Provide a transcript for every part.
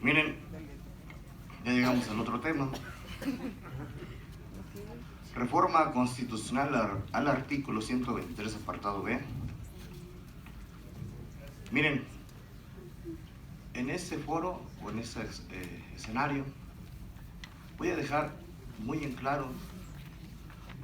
Miren, ya llegamos al otro tema. Reforma constitucional al artículo 123, apartado B. Miren, en este foro o en este escenario voy a dejar muy en claro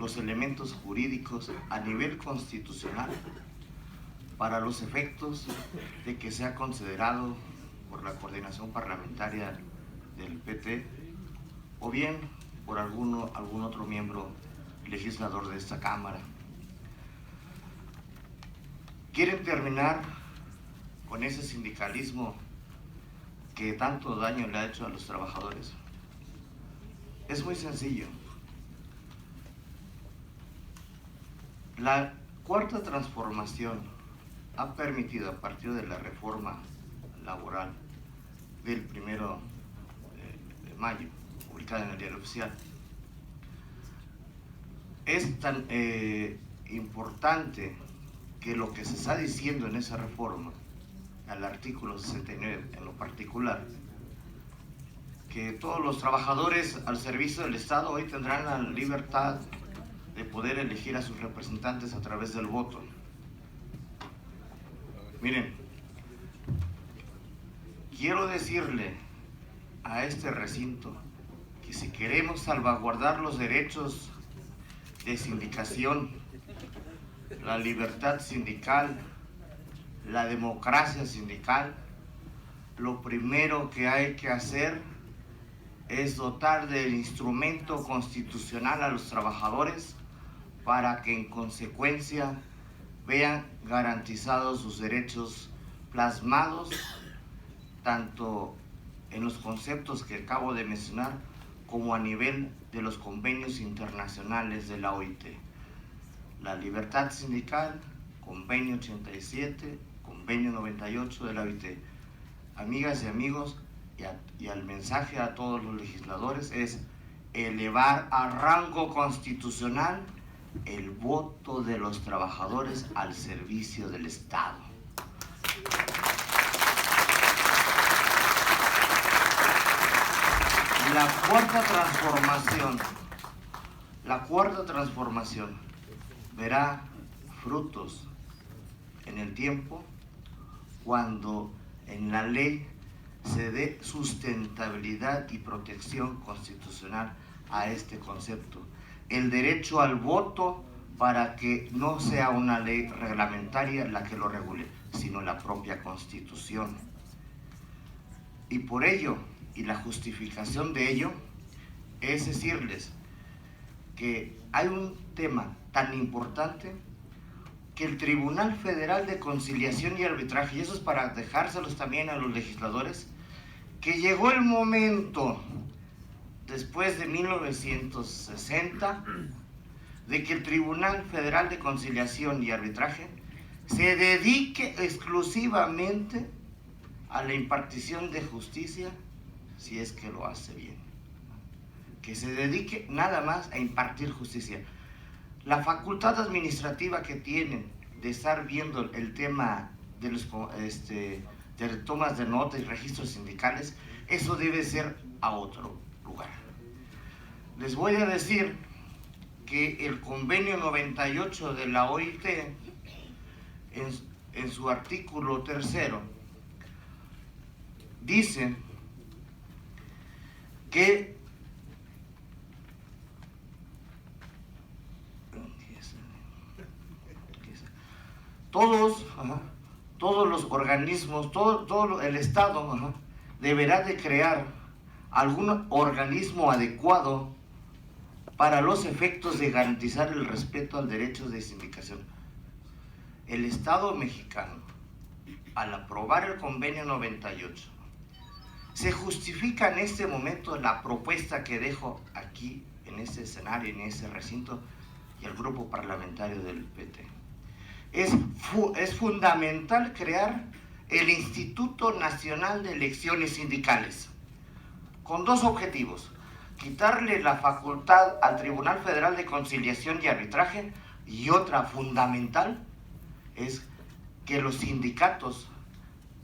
los elementos jurídicos a nivel constitucional para los efectos de que sea considerado por la coordinación parlamentaria del PT o bien por algún otro miembro legislador de esta Cámara. ¿Quieren terminar con ese sindicalismo que tanto daño le ha hecho a los trabajadores? Es muy sencillo. La cuarta transformación ha permitido, a partir de la reforma laboral del 1 de mayo, publicada en el Diario Oficial, es tan importante que lo que se está diciendo en esa reforma, al artículo 69 en lo particular, que todos los trabajadores al servicio del Estado hoy tendrán la libertad de poder elegir a sus representantes a través del voto. Miren, quiero decirle a este recinto que si queremos salvaguardar los derechos de sindicación, la libertad sindical, la democracia sindical, lo primero que hay que hacer es dotar del instrumento constitucional a los trabajadores para que en consecuencia vean garantizados sus derechos plasmados tanto en los conceptos que acabo de mencionar como a nivel de los convenios internacionales de la OIT. La libertad sindical, convenio 87, convenio 98 de la OIT. Amigas y amigos, y al mensaje a todos los legisladores es elevar a rango constitucional el voto de los trabajadores al servicio del Estado. La cuarta transformación verá frutos en el tiempo cuando en la ley se dé sustentabilidad y protección constitucional a este concepto. El derecho al voto, para que no sea una ley reglamentaria la que lo regule, sino la propia Constitución. Y por ello, y la justificación de ello, es decirles que hay un tema tan importante que el Tribunal Federal de Conciliación y Arbitraje, y eso es para dejárselos también a los legisladores, que llegó el momento, después de 1960, de que el Tribunal Federal de Conciliación y Arbitraje se dedique exclusivamente a la impartición de justicia, si es que lo hace bien. Que se dedique nada más a impartir justicia. La facultad administrativa que tienen de estar viendo el tema de los de tomas de nota y registros sindicales, eso debe ser a otro lugar. Les voy a decir que el convenio 98 de la OIT, en su artículo 3, dice que todos los organismos, todo el Estado deberá de crear algún organismo adecuado para los efectos de garantizar el respeto al derecho de sindicación. El Estado mexicano, al aprobar el convenio 98, se justifica en este momento la propuesta que dejo aquí, en este escenario, en ese recinto, y el grupo parlamentario del PT. Es fundamental crear el Instituto Nacional de Elecciones Sindicales, con dos objetivos: quitarle la facultad al Tribunal Federal de Conciliación y Arbitraje, y otra fundamental es que los sindicatos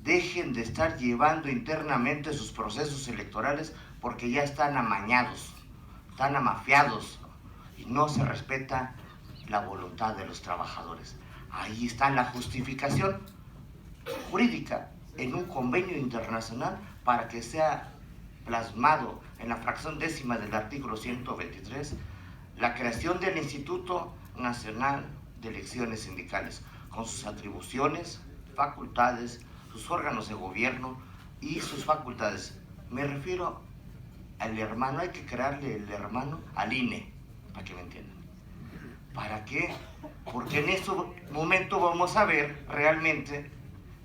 dejen de estar llevando internamente sus procesos electorales porque ya están amañados, están amafiados y no se respeta la voluntad de los trabajadores. Ahí está la justificación jurídica en un convenio internacional para que sea plasmado en la fracción décima del artículo 123 la creación del Instituto Nacional de Elecciones Sindicales, con sus atribuciones, facultades, sus órganos de gobierno y sus facultades. Me refiero al hermano, hay que crearle el hermano al INE, para que me entiendan. ¿Para qué? Porque en ese momento vamos a ver realmente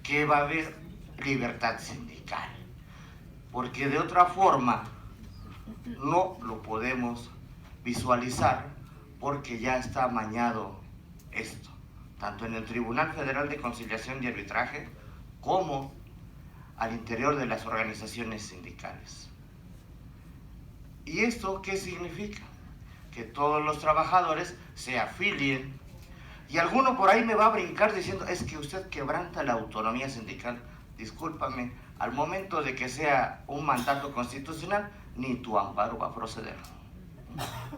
que va a haber libertad sindical. Porque de otra forma no lo podemos visualizar porque ya está amañado esto, tanto en el Tribunal Federal de Conciliación y Arbitraje como al interior de las organizaciones sindicales. ¿Y esto qué significa? Que todos los trabajadores se afilien y alguno por ahí me va a brincar diciendo es que usted quebranta la autonomía sindical. Discúlpame, al momento de que sea un mandato constitucional, ni tu amparo va a proceder.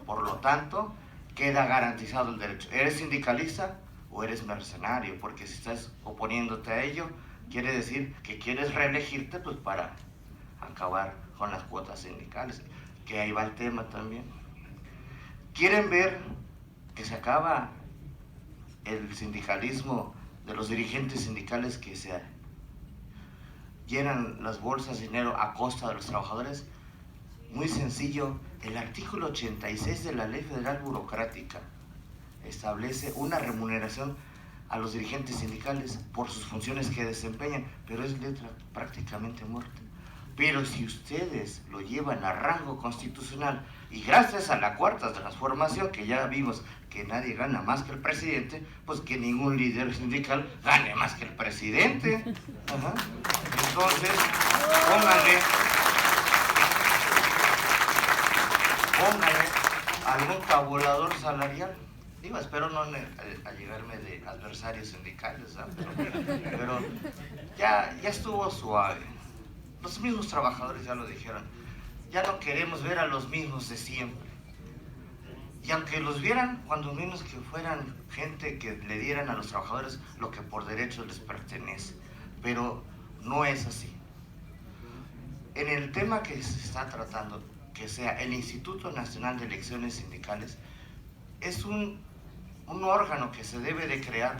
Por lo tanto, queda garantizado el derecho. ¿Eres sindicalista o eres mercenario? Porque si estás oponiéndote a ello, quiere decir que quieres reelegirte pues para acabar con las cuotas sindicales, que ahí va el tema también. Quieren ver que se acaba el sindicalismo de los dirigentes sindicales que se llenan las bolsas de dinero a costa de los trabajadores. Muy sencillo, el artículo 86 de la Ley Federal Burocrática establece una remuneración a los dirigentes sindicales por sus funciones que desempeñan, pero es letra prácticamente muerta. Pero si ustedes lo llevan a rango constitucional y gracias a la cuarta transformación, que ya vimos que nadie gana más que el presidente, pues que ningún líder sindical gane más que el presidente. Ajá. Entonces, póngale algún tabulador salarial. Digo, espero no llegarme de adversarios sindicales, ¿sabes? Pero ya estuvo suave. Los mismos trabajadores ya lo dijeron. Ya no queremos ver a los mismos de siempre. Y aunque los vieran, cuando menos que fueran gente que le dieran a los trabajadores lo que por derecho les pertenece. Pero no es así. En el tema que se está tratando, que sea el Instituto Nacional de Elecciones Sindicales, es un órgano que se debe de crear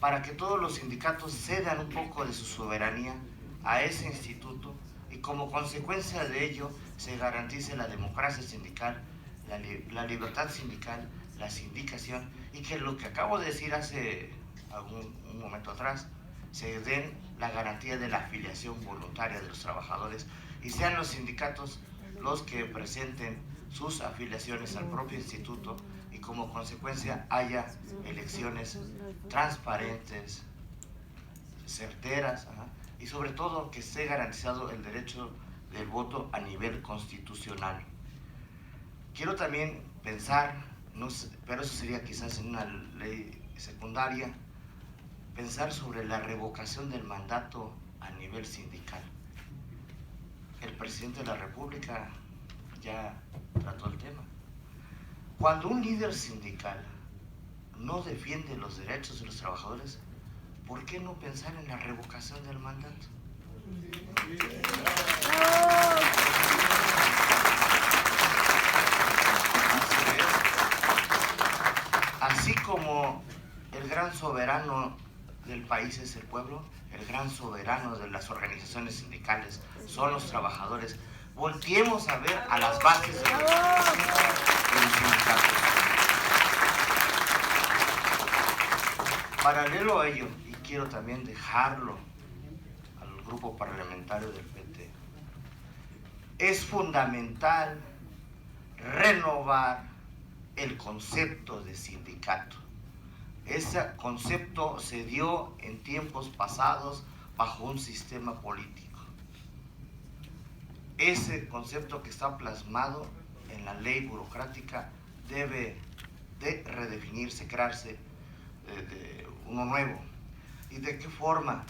para que todos los sindicatos cedan un poco de su soberanía a ese instituto y como consecuencia de ello se garantice la democracia sindical, la libertad sindical, la sindicación y que lo que acabo de decir hace un momento atrás, se den la garantía de la afiliación voluntaria de los trabajadores y sean los sindicatos los que presenten sus afiliaciones al propio instituto y como consecuencia haya elecciones transparentes, certeras, y sobre todo que esté garantizado el derecho del voto a nivel constitucional. Quiero también pensar, no sé, pero eso sería quizás en una ley secundaria, pensar sobre la revocación del mandato a nivel sindical. El presidente de la República ya trató el tema. Cuando un líder sindical no defiende los derechos de los trabajadores, ¿por qué no pensar en la revocación del mandato? Así como el gran soberano del país es el pueblo, el gran soberano de las organizaciones sindicales son los trabajadores. Volteemos a ver a las bases de los sindicatos. Paralelo a ello, y quiero también dejarlo al grupo parlamentario del PT, es fundamental renovar el concepto de sindicato. Ese concepto se dio en tiempos pasados bajo un sistema político. Ese concepto que está plasmado en la ley burocrática debe de redefinirse, crearse uno nuevo. ¿Y de qué forma?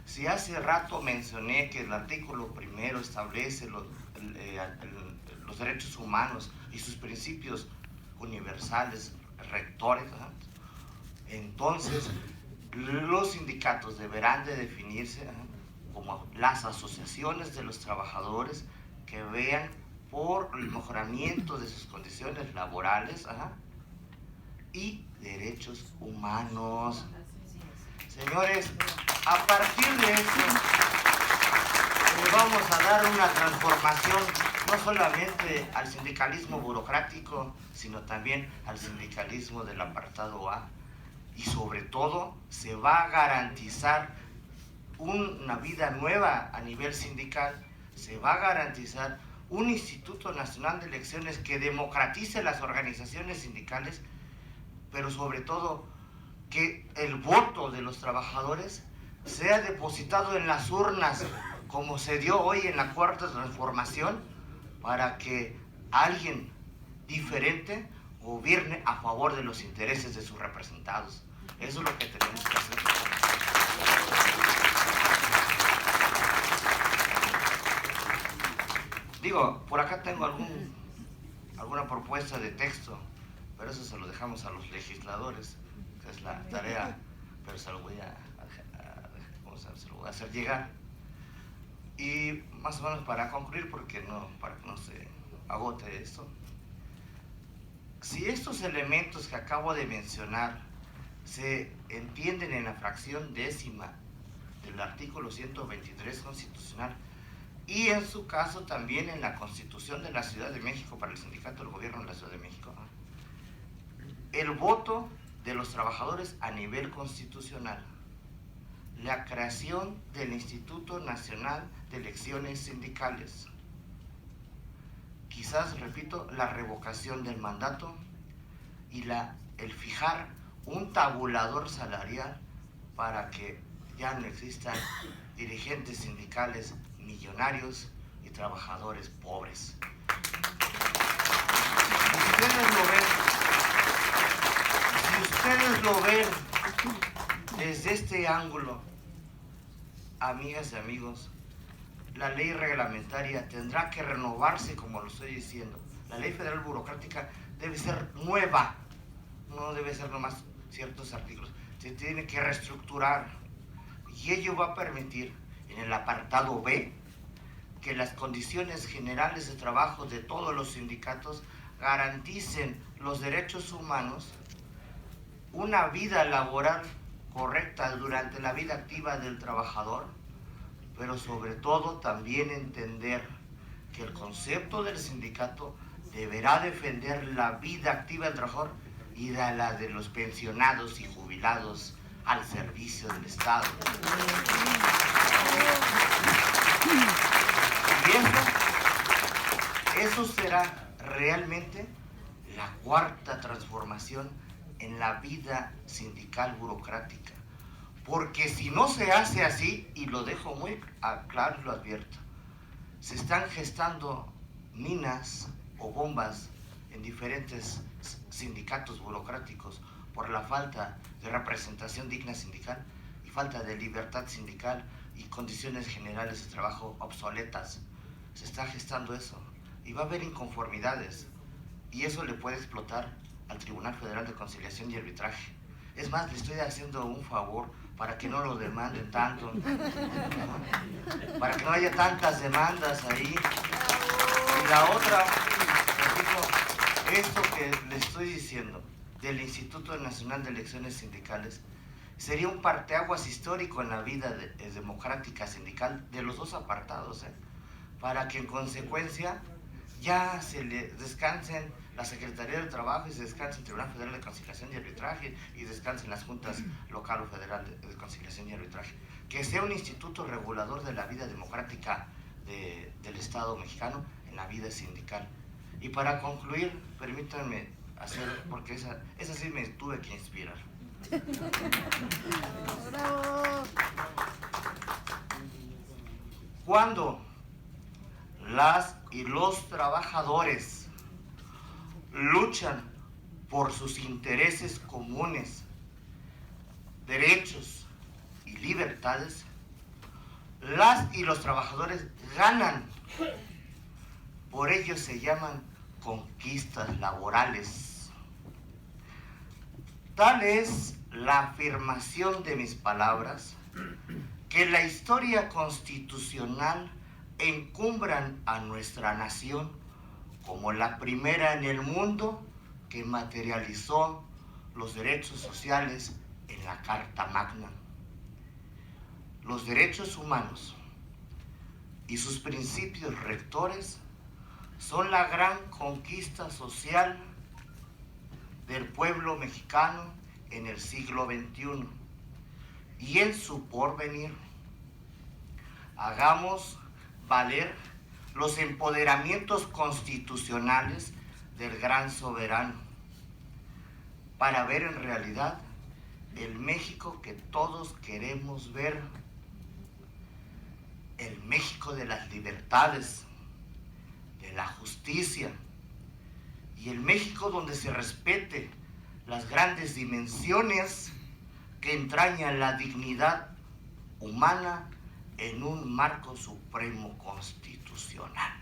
Si hace rato mencioné que el artículo primero establece los derechos humanos y sus principios universales rectores, ¿no? Entonces los sindicatos deberán de definirse, ¿no?, como las asociaciones de los trabajadores que vean por el mejoramiento de sus condiciones laborales, ¿no?, y derechos humanos. Señores, a partir de eso le vamos a dar una transformación no solamente al sindicalismo burocrático, sino también al sindicalismo del apartado A. Y sobre todo se va a garantizar una vida nueva a nivel sindical, se va a garantizar un Instituto Nacional de Elecciones que democratice las organizaciones sindicales, pero sobre todo que el voto de los trabajadores sea depositado en las urnas, como se dio hoy en la Cuarta Transformación, para que alguien diferente gobierne a favor de los intereses de sus representados. Eso es lo que tenemos que hacer. Digo, por acá tengo alguna propuesta de texto, pero eso se lo dejamos a los legisladores, que es la tarea, pero se lo voy se lo voy a hacer llegar. Y más o menos para concluir, para que no se agote esto, si estos elementos que acabo de mencionar se entienden en la fracción décima del artículo 123 constitucional, y en su caso también en la Constitución de la Ciudad de México para el Sindicato del Gobierno de la Ciudad de México, el voto de los trabajadores a nivel constitucional, la creación del Instituto Nacional de Elecciones Sindicales, quizás, repito, la revocación del mandato y el fijar un tabulador salarial para que ya no existan dirigentes sindicales millonarios y trabajadores pobres. Si ustedes lo ven desde este ángulo, amigas y amigos, la ley reglamentaria tendrá que renovarse, como lo estoy diciendo. La ley federal burocrática debe ser nueva, no debe ser nomás ciertos artículos, se tiene que reestructurar, y ello va a permitir, en el apartado B, que las condiciones generales de trabajo de todos los sindicatos garanticen los derechos humanos, una vida laboral correcta durante la vida activa del trabajador, pero sobre todo también entender que el concepto del sindicato deberá defender la vida activa del trabajador y la de los pensionados y jubilados al servicio del Estado. Y eso será realmente la cuarta transformación en la vida sindical burocrática. Porque si no se hace así, y lo dejo muy claro y lo advierto, se están gestando minas o bombas en diferentes sindicatos burocráticos por la falta de representación digna sindical y falta de libertad sindical y condiciones generales de trabajo obsoletas. Se está gestando eso y va a haber inconformidades, y eso le puede explotar al Tribunal Federal de Conciliación y Arbitraje. Es más, le estoy haciendo un favor para que no lo demanden tanto, para que no haya tantas demandas ahí. Y la otra, esto que le estoy diciendo del Instituto Nacional de Elecciones Sindicales sería un parteaguas histórico en la vida democrática sindical de los dos apartados, para que en consecuencia ya se le descansen la Secretaría del Trabajo y se descanse el Tribunal Federal de Conciliación y Arbitraje y descansen las juntas local o federal de conciliación y arbitraje. Que sea un instituto regulador de la vida democrática del Estado mexicano en la vida sindical. Y para concluir, permítanme hacer, porque esa sí me tuve que inspirar. Cuando las y los trabajadores luchan por sus intereses comunes, derechos y libertades, las y los trabajadores ganan. Por ello se llaman conquistas laborales. Tal es la afirmación de mis palabras que la historia constitucional encumbran a nuestra nación como la primera en el mundo que materializó los derechos sociales en la Carta Magna. Los derechos humanos y sus principios rectores son la gran conquista social del pueblo mexicano en el siglo XXI y en su porvenir. Hagamos valer los empoderamientos constitucionales del gran soberano para ver en realidad el México que todos queremos ver, el México de las libertades, de la justicia, y el México donde se respete las grandes dimensiones que entrañan la dignidad humana en un marco supremo constitucional.